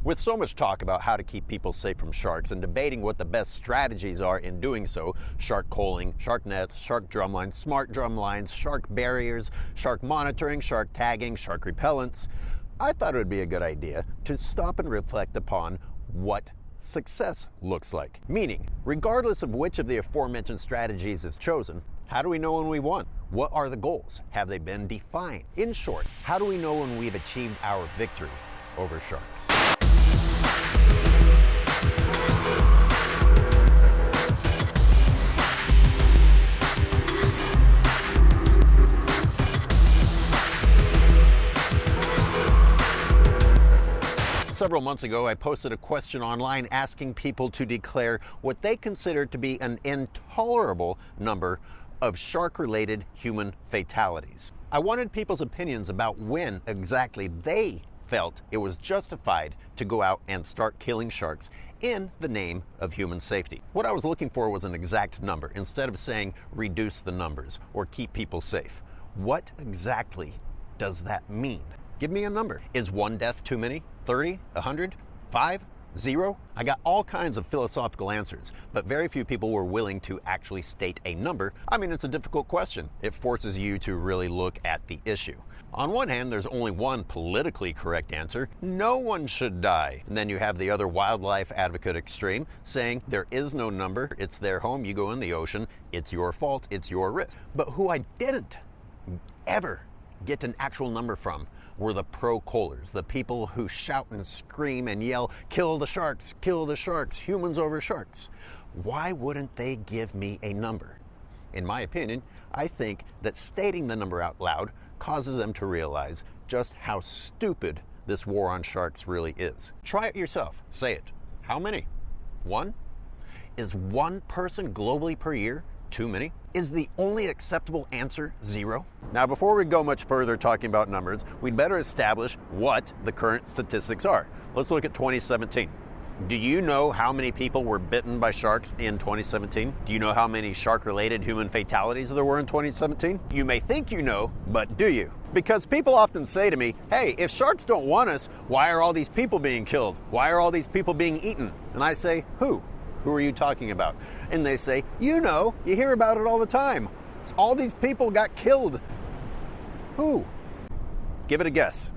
With so much talk about how to keep people safe from sharks and debating what the best strategies are in doing so, shark culling, shark nets, shark drumlines, smart drumlines, shark barriers, shark monitoring, shark tagging, shark repellents, I thought it would be a good idea to stop and reflect upon what success looks like. Meaning, regardless of which of the aforementioned strategies is chosen, how do we know when we won? What are the goals? Have they been defined? In short, how do we know when we've achieved our victory over sharks? Several months ago, I posted a question online asking people to declare what they consider to be an intolerable number of shark-related human fatalities. I wanted people's opinions about when exactly they felt it was justified to go out and start killing sharks in the name of human safety. What I was looking for was an exact number, instead of saying reduce the numbers or keep people safe. What exactly does that mean? Give me a number. Is one death too many? 30? 100? 5? 0? I got all kinds of philosophical answers, but very few people were willing to actually state a number. I mean, it's a difficult question. It forces you to really look at the issue. On one hand, there's only one politically correct answer: no one should die. And then you have the other wildlife advocate extreme saying there is no number, it's their home, you go in the ocean, it's your fault, it's your risk. But who I didn't ever get an actual number from were the pro-cullers, the people who shout and scream and yell, kill the sharks, humans over sharks. Why wouldn't they give me a number? In my opinion, I think that stating the number out loud causes them to realize just how stupid this war on sharks really is. Try it yourself. Say it. How many? 1? Is one person globally per year too many? Is the only acceptable answer 0? Now, before we go much further talking about numbers, we'd better establish what the current statistics are. Let's look at 2017. Do you know how many people were bitten by sharks in 2017? Do you know how many shark-related human fatalities there were in 2017? You may think you know, but do you? Because people often say to me, hey, if sharks don't want us, why are all these people being killed? Why are all these people being eaten? And I say, who? Who are you talking about? And they say, you know, you hear about it all the time. All these people got killed. Who? Give it a guess.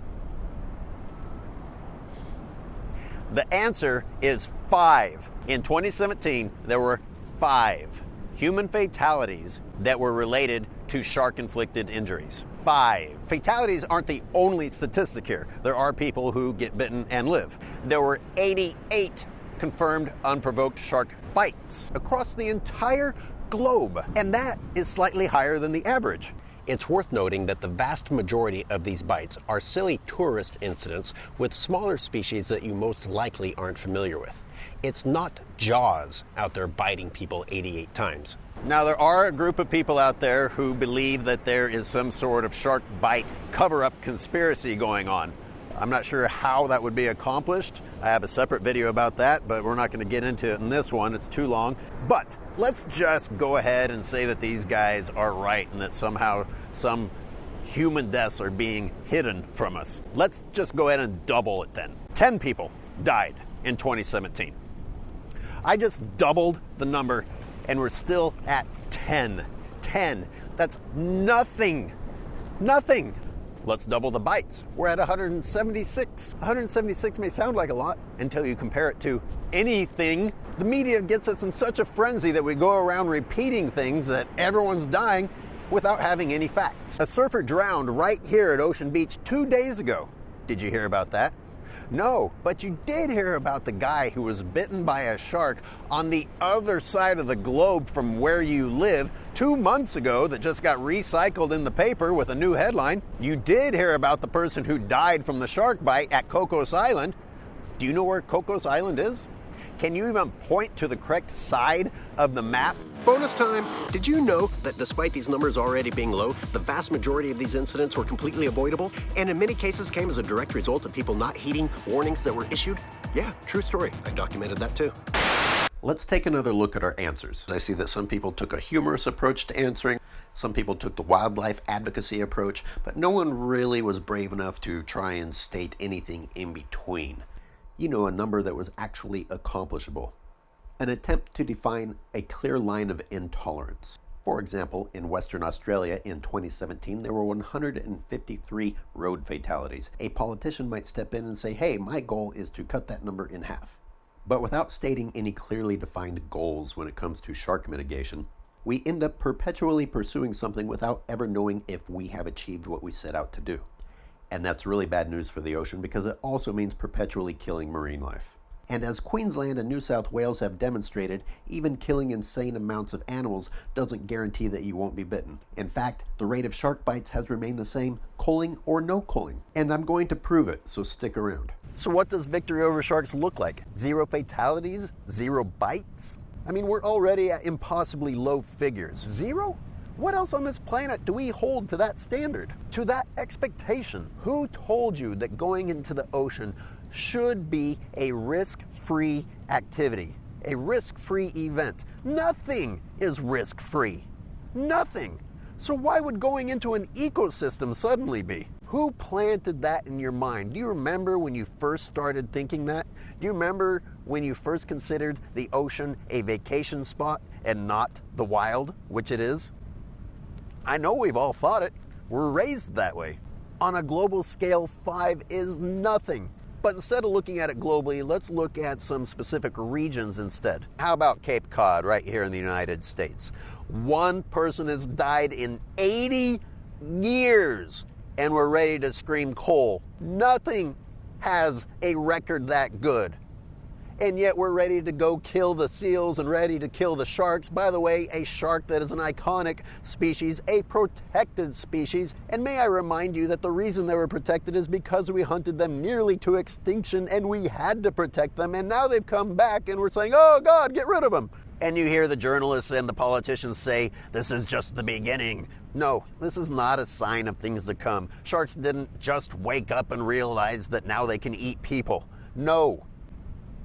The answer is 5. In 2017, there were 5 human fatalities that were related to shark-inflicted injuries. 5. Fatalities aren't the only statistic here. There are people who get bitten and live. There were 88 confirmed unprovoked shark bites across the entire globe, and that is slightly higher than the average. It's worth noting that the vast majority of these bites are silly tourist incidents with smaller species that you most likely aren't familiar with. It's not Jaws out there biting people 88 times. Now, there are a group of people out there who believe that there is some sort of shark bite cover-up conspiracy going on. I'm not sure how that would be accomplished. I have a separate video about that, but we're not going to get into it in this one. It's too long. But let's just go ahead and say that these guys are right and that somehow some human deaths are being hidden from us. Let's just go ahead and double it then. 10 people died in 2017. I just doubled the number and we're still at 10. 10. That's nothing. Nothing. Let's double the bites. We're at 176. 176 may sound like a lot until you compare it to anything. The media gets us in such a frenzy that we go around repeating things that everyone's dying without having any facts. A surfer drowned right here at Ocean Beach 2 days ago. Did you hear about that? No, but you did hear about the guy who was bitten by a shark on the other side of the globe from where you live 2 months ago that just got recycled in the paper with a new headline. You did hear about the person who died from the shark bite at Cocos Island. Do you know where Cocos Island is? Can you even point to the correct side of the map? Bonus time! Did you know that despite these numbers already being low, the vast majority of these incidents were completely avoidable, and in many cases came as a direct result of people not heeding warnings that were issued? Yeah, true story. I documented that too. Let's take another look at our answers. I see that some people took a humorous approach to answering, some people took the wildlife advocacy approach, but no one really was brave enough to try and state anything in between. You know, a number that was actually accomplishable. An attempt to define a clear line of intolerance. For example, in Western Australia in 2017, there were 153 road fatalities. A politician might step in and say, hey, my goal is to cut that number in half. But without stating any clearly defined goals when it comes to shark mitigation, we end up perpetually pursuing something without ever knowing if we have achieved what we set out to do. And that's really bad news for the ocean because it also means perpetually killing marine life. And as Queensland and New South Wales have demonstrated, even killing insane amounts of animals doesn't guarantee that you won't be bitten. In fact, the rate of shark bites has remained the same, culling or no culling. And I'm going to prove it, so stick around. So what does victory over sharks look like? 0 fatalities? 0 bites? I mean, we're already at impossibly low figures. 0? What else on this planet do we hold to that standard? To that expectation? Who told you that going into the ocean should be a risk-free activity, a risk-free event? Nothing is risk-free. Nothing. So why would going into an ecosystem suddenly be? Who planted that in your mind? Do you remember when you first started thinking that? Do you remember when you first considered the ocean a vacation spot and not the wild, which it is? I know we've all thought it. We're raised that way. On a global scale, 5 is nothing. But instead of looking at it globally, let's look at some specific regions instead. How about Cape Cod right here in the United States? 1 person has died in 80 years, and we're ready to scream coal. Nothing has a record that good. And yet we're ready to go kill the seals and ready to kill the sharks. By the way, a shark that is an iconic species, a protected species. And may I remind you that the reason they were protected is because we hunted them nearly to extinction and we had to protect them. And now they've come back and we're saying, oh God, get rid of them. And you hear the journalists and the politicians say, this is just the beginning. No, this is not a sign of things to come. Sharks didn't just wake up and realize that now they can eat people. No.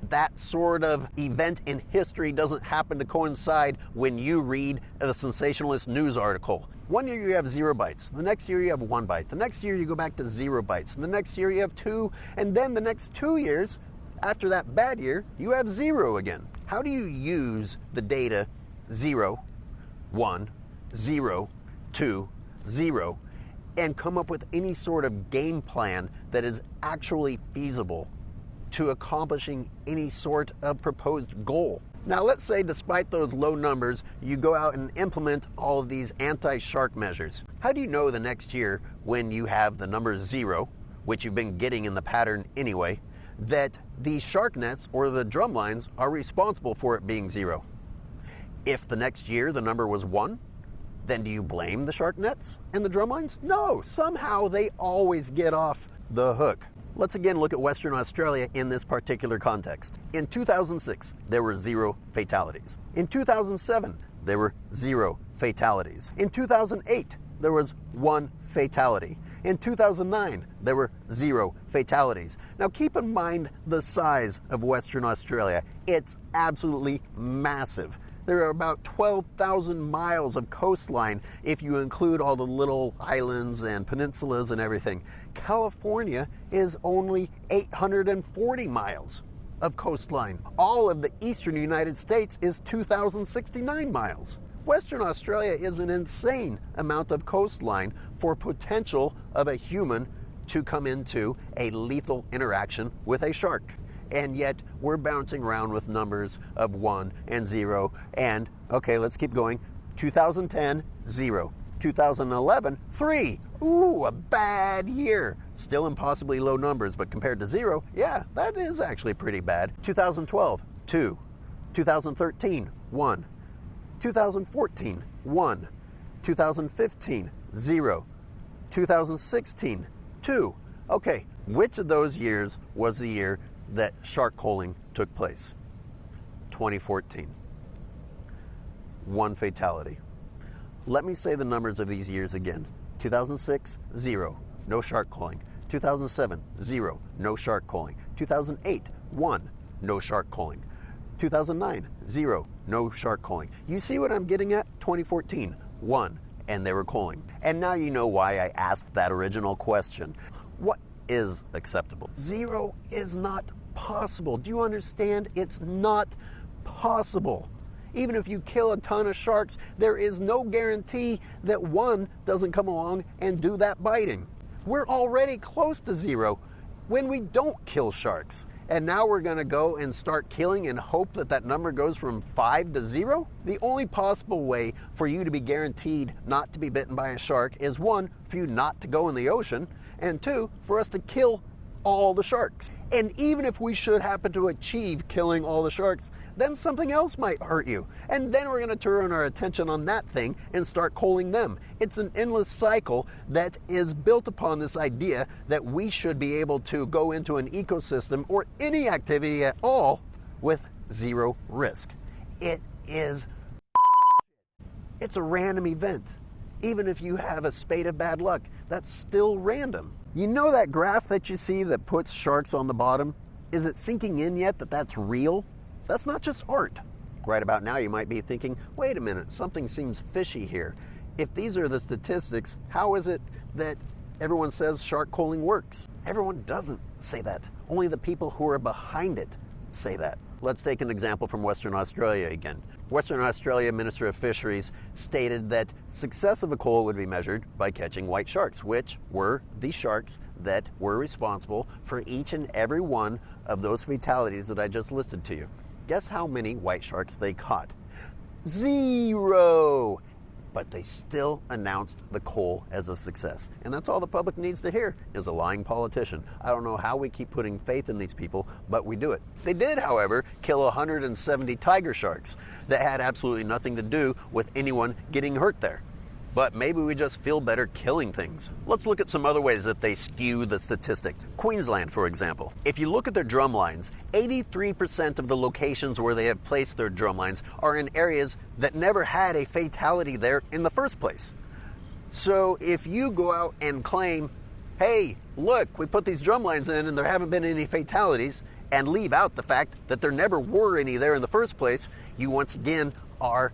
That sort of event in history doesn't happen to coincide when you read a sensationalist news article. 1 year you have 0 bites, the next year you have 1 bite, the next year you go back to 0 bites, and the next year you have 2, and then the next 2 years, after that bad year, you have 0 again. How do you use the data 0, 1, 0, 2, 0, and come up with any sort of game plan that is actually feasible to accomplishing any sort of proposed goal? Now let's say despite those low numbers, you go out and implement all of these anti-shark measures. How do you know the next year when you have the number 0, which you've been getting in the pattern anyway, that these shark nets or the drum lines are responsible for it being 0? If the next year the number was 1, then do you blame the shark nets and the drum lines? No, somehow they always get off the hook. Let's again look at Western Australia in this particular context. In 2006, there were 0 fatalities. In 2007, there were 0 fatalities. In 2008, there was 1 fatality. In 2009, there were 0 fatalities. Now keep in mind the size of Western Australia. It's absolutely massive. There are about 12,000 miles of coastline if you include all the little islands and peninsulas and everything. California is only 840 miles of coastline. All of the eastern United States is 2,069 miles. Western Australia is an insane amount of coastline for potential of a human to come into a lethal interaction with a shark. And yet we're bouncing around with numbers of 1 and 0 and, okay, let's keep going. 2010, 0. 2011, 3. Ooh, a bad year. Still impossibly low numbers, but compared to 0, yeah, that is actually pretty bad. 2012, 2. 2013, 1. 2014, 1. 2015, 0. 2016, 2. Okay, which of those years was the year that shark culling took place? 2014. 1 fatality. Let me say the numbers of these years again. 2006, 0, no shark culling. 2007, 0, no shark culling. 2008, 1, no shark culling. 2009, 0, no shark culling. You see what I'm getting at? 2014, 1, and they were culling. And now you know why I asked that original question. What is acceptable? 0 is not possible. Do you understand? It's not possible. Even if you kill a ton of sharks, there is no guarantee that one doesn't come along and do that biting. We're already close to zero when we don't kill sharks. And now we're going to go and start killing and hope that that number goes from 5 to 0? The only possible way for you to be guaranteed not to be bitten by a shark is 1, for you not to go in the ocean, and 2, for us to kill all the sharks. And even if we should happen to achieve killing all the sharks, then something else might hurt you. And then we're going to turn our attention on that thing and start culling them. It's an endless cycle that is built upon this idea that we should be able to go into an ecosystem or any activity at all with zero risk. It's a random event. Even if you have a spate of bad luck, that's still random. You know that graph that you see that puts sharks on the bottom? Is it sinking in yet that that's real? That's not just art. Right about now you might be thinking, wait a minute, something seems fishy here. If these are the statistics, how is it that everyone says shark culling works? Everyone doesn't say that. Only the people who are behind it say that. Let's take an example from Western Australia again. Western Australia Minister of Fisheries stated that success of a cull would be measured by catching white sharks, which were the sharks that were responsible for each and every one of those fatalities that I just listed to you. Guess how many white sharks they caught? 0! But they still announced the cull as a success. And that's all the public needs to hear, is a lying politician. I don't know how we keep putting faith in these people, but we do it. They did, however, kill 170 tiger sharks that had absolutely nothing to do with anyone getting hurt there. But maybe we just feel better killing things. Let's look at some other ways that they skew the statistics. Queensland, for example. If you look at their drum lines, 83% of the locations where they have placed their drum lines are in areas that never had a fatality there in the first place. So if you go out and claim, hey, look, we put these drum lines in and there haven't been any fatalities, and leave out the fact that there never were any there in the first place, you once again are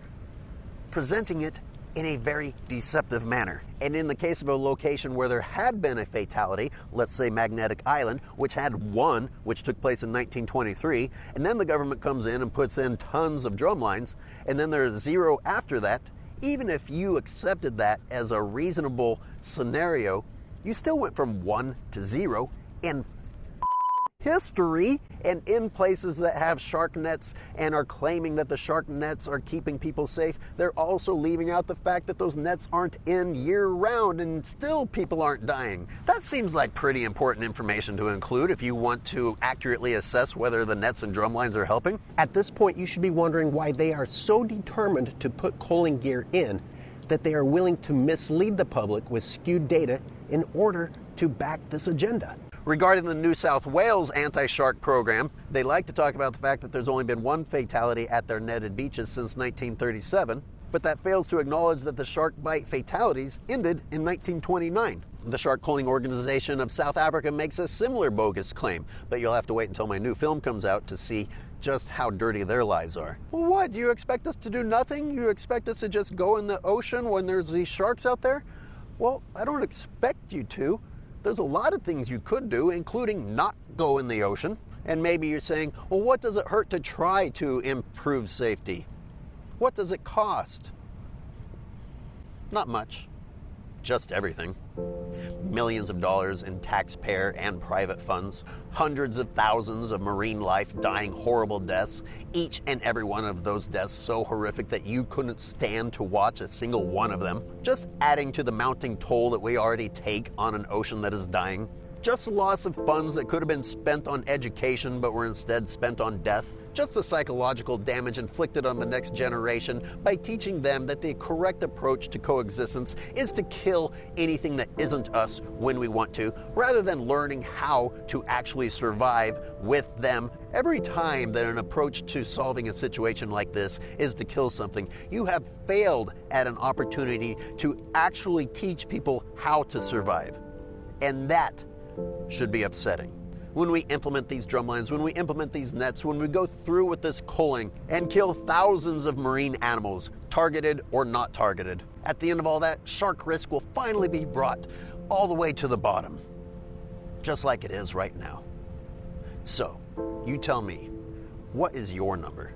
presenting it in a very deceptive manner. And in the case of a location where there had been a fatality, let's say Magnetic Island, which had one, which took place in 1923, and then the government comes in and puts in tons of drum lines, and then there's 0 after that, even if you accepted that as a reasonable scenario, you still went from 1 to 0 in history. And in places that have shark nets and are claiming that the shark nets are keeping people safe, they're also leaving out the fact that those nets aren't in year-round and still people aren't dying. That seems like pretty important information to include if you want to accurately assess whether the nets and drumlines are helping. At this point, you should be wondering why they are so determined to put culling gear in that they are willing to mislead the public with skewed data in order to back this agenda. Regarding the New South Wales anti-shark program, they like to talk about the fact that there's only been 1 fatality at their netted beaches since 1937, but that fails to acknowledge that the shark bite fatalities ended in 1929. The Shark Culling Organization of South Africa makes a similar bogus claim, but you'll have to wait until my new film comes out to see just how dirty their lies are. Well, what? Do you expect us to do nothing? You expect us to just go in the ocean when there's these sharks out there? Well, I don't expect you to. There's a lot of things you could do, including not go in the ocean. And maybe you're saying, well, what does it hurt to try to improve safety? What does it cost? Not much. Just everything. Millions of dollars in taxpayer and private funds, hundreds of thousands of marine life dying horrible deaths, each and every one of those deaths so horrific that you couldn't stand to watch a single one of them, just adding to the mounting toll that we already take on an ocean that is dying. Just loss of funds that could have been spent on education but were instead spent on death. Just the psychological damage inflicted on the next generation by teaching them that the correct approach to coexistence is to kill anything that isn't us when we want to, rather than learning how to actually survive with them. Every time that an approach to solving a situation like this is to kill something, you have failed at an opportunity to actually teach people how to survive. And that should be upsetting. When we implement these drumlines, when we implement these nets, when we go through with this culling and kill thousands of marine animals, targeted or not targeted, at the end of all that, shark risk will finally be brought all the way to the bottom, just like it is right now. So, you tell me, what is your number?